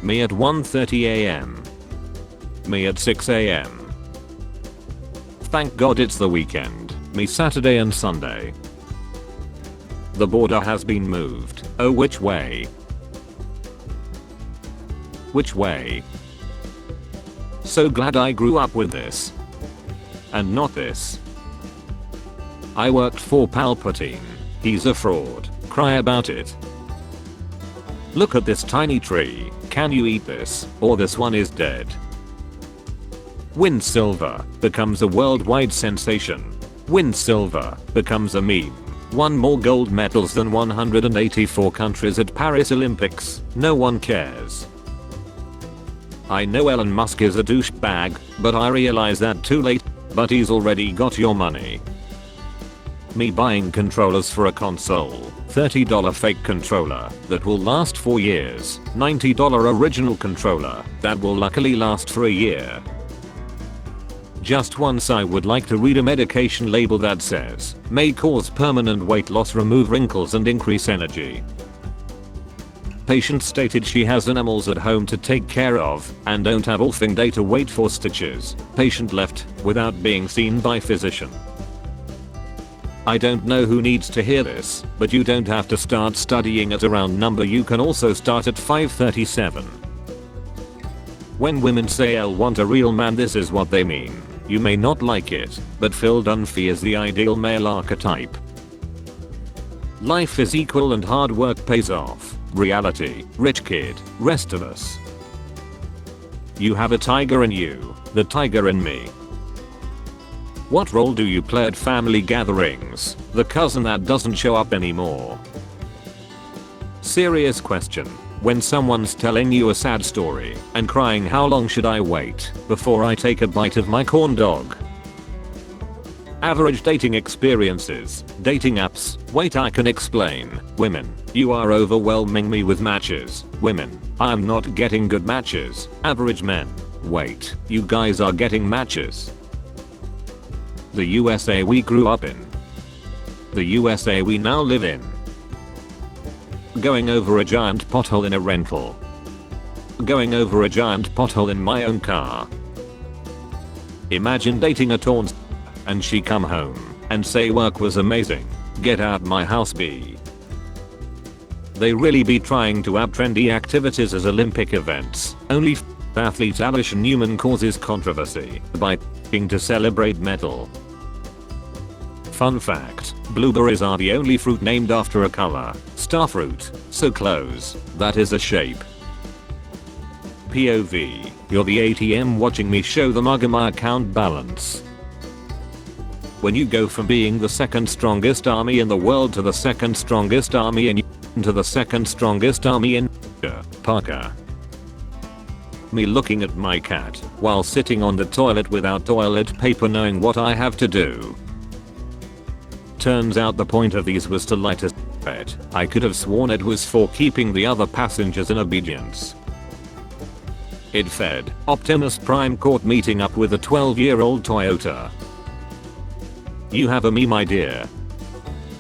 Me at 1:30 am. Me at 6 am. Thank God it's the weekend. Me Saturday and Sunday. The border has been moved. Oh, which way? Which way? So glad I grew up with this. And not this. I worked for Palpatine. He's a fraud. Cry about it. Look at this tiny tree. Can you eat this? Or this one is dead. Win silver becomes a worldwide sensation. Win silver becomes a meme. Won more gold medals than 184 countries at Paris Olympics. No one cares. I know Elon Musk is a douchebag, but I realize that too late. But he's already got your money. Me buying controllers for a console. $30 fake controller that will last 4 years. $90 original controller that will luckily last for a year. Just once I would like to read a medication label that says, may cause permanent weight loss, remove wrinkles and increase energy. Patient stated she has animals at home to take care of and don't have all-thing day to wait for stitches. Patient left without being seen by physician. I don't know who needs to hear this, but you don't have to start studying at a round number. You can also start at 537. When women say I'll want a real man, this is what they mean. You may not like it, but Phil Dunphy is the ideal male archetype. Life is equal and hard work pays off. Reality, rich kid, rest of us. You have a tiger in you, the tiger in me. What role do you play at family gatherings? The cousin that doesn't show up anymore. Serious question. When someone's telling you a sad story and crying, how long should I wait before I take a bite of my corn dog? Average dating experiences. Dating apps. Wait, I can explain. Women, you are overwhelming me with matches. Women, I'm not getting good matches. Average men. Wait, you guys are getting matches. The USA we grew up in. The USA we now live in. Going over a giant pothole in a rental. Going over a giant pothole in my own car. Imagine dating a torn and she come home and say work was amazing. Get out my house B. They really be trying to add trendy activities as Olympic events. Only athlete Alicia Newman causes controversy by to celebrate medal. Fun fact, blueberries are the only fruit named after a color. Starfruit, so close, that is a shape. POV, you're the ATM watching me show the mug of my account balance. When you go from being the second strongest army in the world to the second strongest army in to the second strongest army in Parker. Me looking at my cat while sitting on the toilet without toilet paper, knowing what I have to do. Turns out the point of these was to light a cigarette. I could have sworn it was for keeping the other passengers in obedience. It fed. Optimus Prime caught meeting up with a 12-year-old Toyota. You have a me, my dear.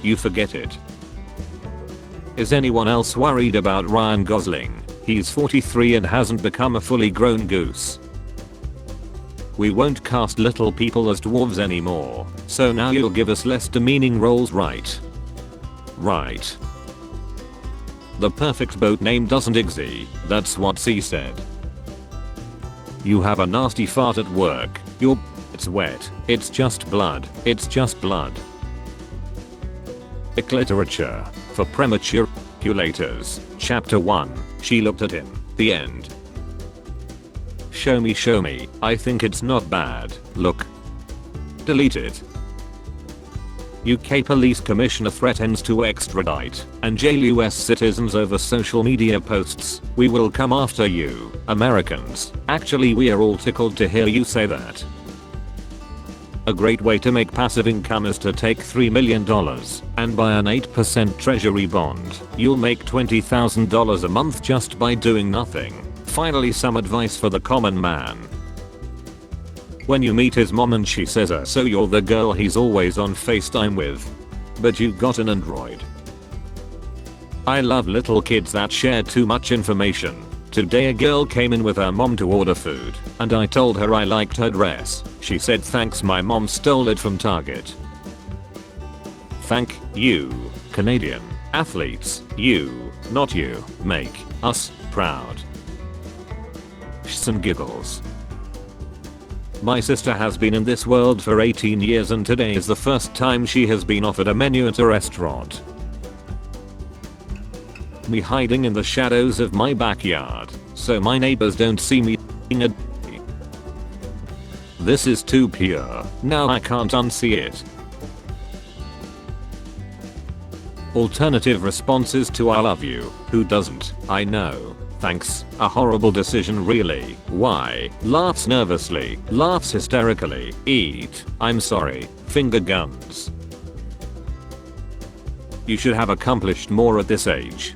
You forget it. Is anyone else worried about Ryan Gosling? He's 43 and hasn't become a fully grown goose. We won't cast little people as dwarves anymore, so now you'll give us less demeaning roles, right? Right. The perfect boat name doesn't exist, that's what C said. You have a nasty fart at work. It's wet. It's just blood. It's just blood. Literature for premature ejaculators. Chapter 1. She looked at him. The end. Show me. I think it's not bad. Look. Delete it. UK Police Commissioner threatens to extradite and jail US citizens over social media posts. We will come after you, Americans. Actually, we are all tickled to hear you say that. A great way to make passive income is to take $3 million and buy an 8% treasury bond. You'll make $20,000 a month just by doing nothing. Finally, some advice for the common man. When you meet his mom and she says, so you're the girl he's always on FaceTime with. But you got an Android. I love little kids that share too much information. Today a girl came in with her mom to order food, and I told her I liked her dress. She said thanks, my mom stole it from Target. Thank you, Canadian athletes, you, not you, make us proud. Some giggles. My sister has been in this world for 18 years and today is the first time she has been offered a menu at a restaurant. Me hiding in the shadows of my backyard, so my neighbors don't see me eating a d. This is too pure, now I can't unsee it. Alternative responses to I love you, who doesn't, I know, thanks, a horrible decision really, why, laughs nervously, laughs hysterically, eat, I'm sorry, finger guns. You should have accomplished more at this age.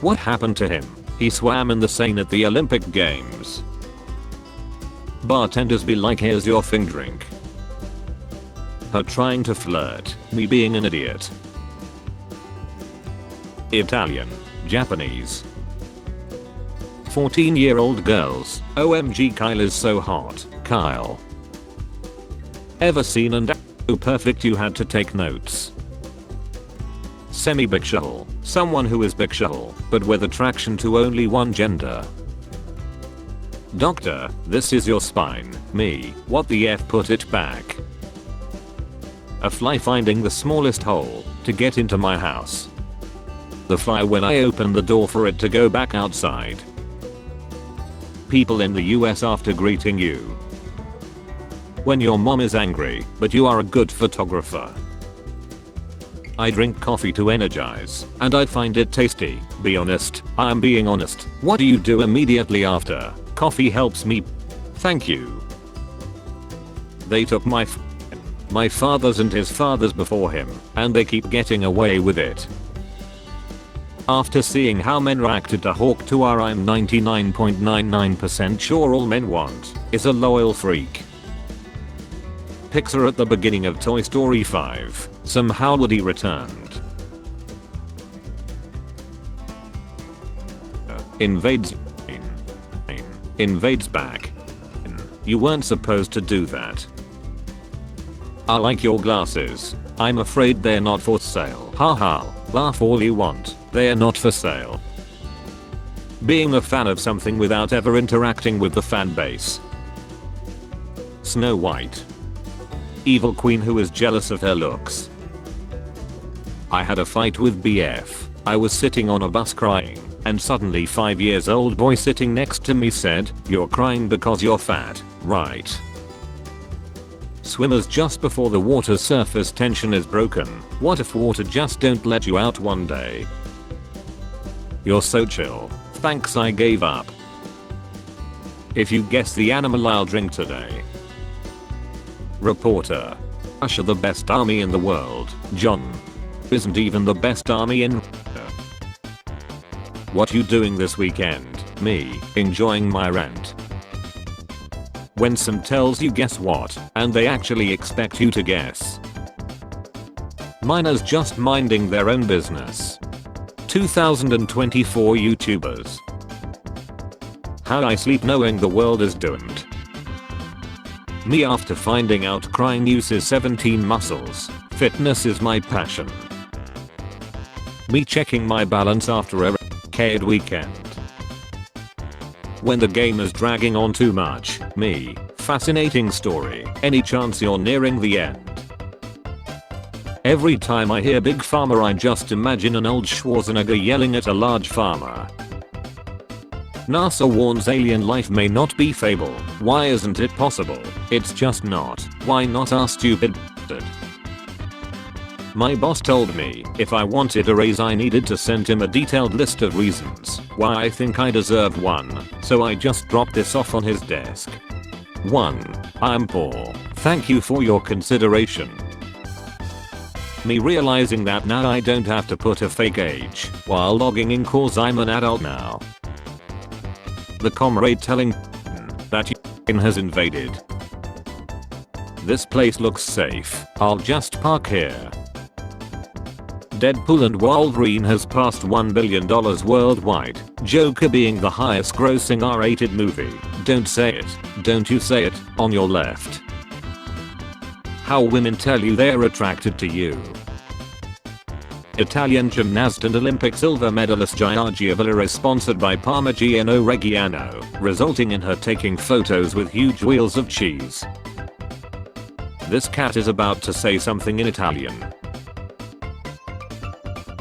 What happened to him? He swam in the Seine at the Olympic Games. Bartenders be like, here's your thing, drink. Her trying to flirt, me being an idiot. Italian, Japanese. 14-year-old girls, OMG Kyle is so hot, Kyle. Ever seen and so perfect you had to take notes. Semi-bisexual, someone who is bisexual, but with attraction to only one gender. Doctor, this is your spine, me, what the F, put it back. A fly finding the smallest hole to get into my house. The fly when I open the door for it to go back outside. People in the US after greeting you. When your mom is angry, but you are a good photographer. I drink coffee to energize, and I find it tasty. Be honest, I am being honest. What do you do immediately after? Coffee helps me. Thank you. They took my father's and his father's before him, and they keep getting away with it. After seeing how men reacted to Hawk 2R, I'm 99.99% sure all men want is a loyal freak. Pixar at the beginning of Toy Story 5, somehow Woody returned. Invades back. You weren't supposed to do that. I like your glasses. I'm afraid they're not for sale. Haha, laugh all you want, they're not for sale. Being a fan of something without ever interacting with the fan base. Snow White. Evil queen who is jealous of her looks. I had a fight with BF. I was sitting on a bus crying, and suddenly 5-year-old boy sitting next to me said, "You're crying because you're fat, right?" Swimmers just before the water surface tension is broken. What if water just don't let you out one day? You're so chill. Thanks, I gave up. If you guess the animal I'll drink today. Reporter. Russia the best army in the world. John. Isn't even the best army in Russia. What you doing this weekend? Me, enjoying my rent. When some tells you guess what, and they actually expect you to guess. Miners just minding their own business. 2024 YouTubers. How I sleep knowing the world is doomed. Me after finding out crying uses 17 muscles. Fitness is my passion. Me checking my balance after a arcade weekend. When the game is dragging on too much. Me. Fascinating story. Any chance you're nearing the end? Every time I hear Big Pharma I just imagine an old Schwarzenegger yelling at a large farmer. NASA warns alien life may not be fable. Why isn't it possible? It's just not. Why not, our stupid bastard? My boss told me if I wanted a raise I needed to send him a detailed list of reasons why I think I deserved one, so I just dropped this off on his desk. 1. I'm poor. Thank you for your consideration. Me realizing that now I don't have to put a fake age while logging in cause I'm an adult now. The comrade telling that has invaded. This place looks safe. I'll just park here. Deadpool and Wolverine has passed $1 billion worldwide, Joker being the highest grossing R-rated movie. Don't say it. Don't you say it, on your left. How women tell you they're attracted to you. Italian gymnast and Olympic silver medalist Giorgia Villa is sponsored by Parmigiano Reggiano, resulting in her taking photos with huge wheels of cheese. This cat is about to say something in Italian.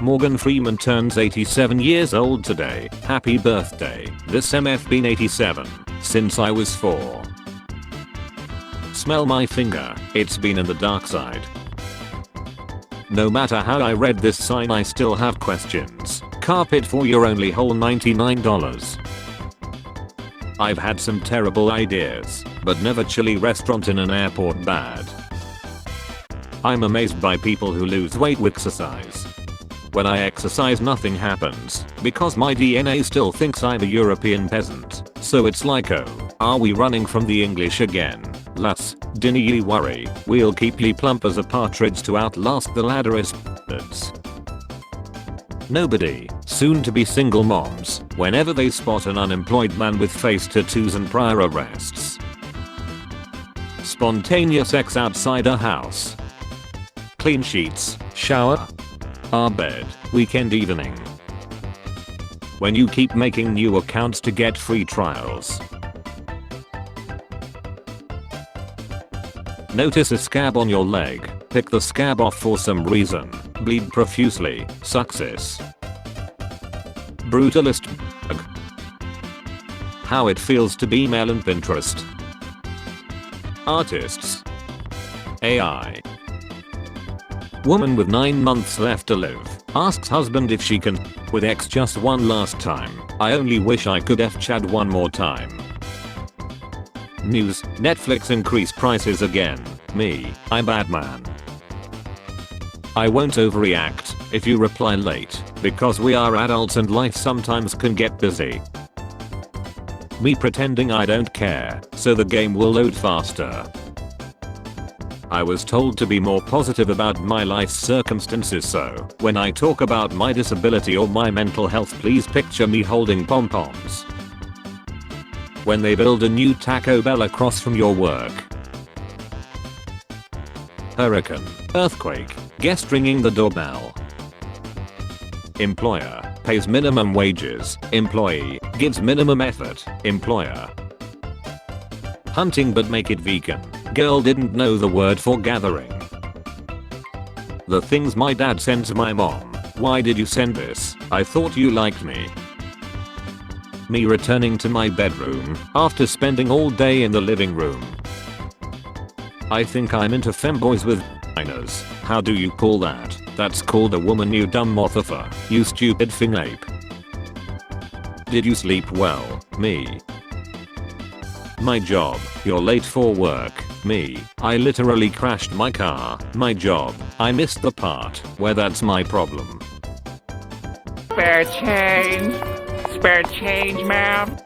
Morgan Freeman turns 87 years old today. Happy birthday. This MF been 87 since I was 4. Smell my finger, it's been in the dark side. No matter how I read this sign, I still have questions. Carpet for your only whole $99. I've had some terrible ideas, but never chili restaurant in an airport bad. I'm amazed by people who lose weight with exercise. When I exercise nothing happens, because my DNA still thinks I'm a European peasant. So it's like, oh, are we running from the English again? Lass, dinna ye worry, we'll keep ye plump as a partridge to outlast the ladderist b****s. Nobody, soon to be single moms, whenever they spot an unemployed man with face tattoos and prior arrests. Spontaneous sex outside a house. Clean sheets, shower. Our bed, weekend evening. When you keep making new accounts to get free trials. Notice a scab on your leg, pick the scab off for some reason, bleed profusely, success. Brutalist. How it feels to be male and Pinterest. Artists. AI. Woman with 9 months left to live, asks husband if she can with ex just one last time. I only wish I could F Chad one more time. News, Netflix increased prices again. Me, I'm Batman. I won't overreact if you reply late, because we are adults and life sometimes can get busy. Me pretending I don't care, so the game will load faster. I was told to be more positive about my life's circumstances, so when I talk about my disability or my mental health, please picture me holding pom-poms. When they build a new Taco Bell across from your work. Hurricane, earthquake, guest ringing the doorbell. Employer pays minimum wages, employee gives minimum effort, employer. Hunting but make it vegan. Girl didn't know the word for gathering. The things my dad sends my mom. Why did you send this? I thought you liked me. Me returning to my bedroom after spending all day in the living room. I think I'm into femboys with vaginas. How do you call that? That's called a woman, you dumb motherfucker. You stupid thing ape. Did you sleep well? Me. My job, you're late for work. Me, I literally crashed my car. My job, I missed the part where that's my problem. Spare change, ma'am.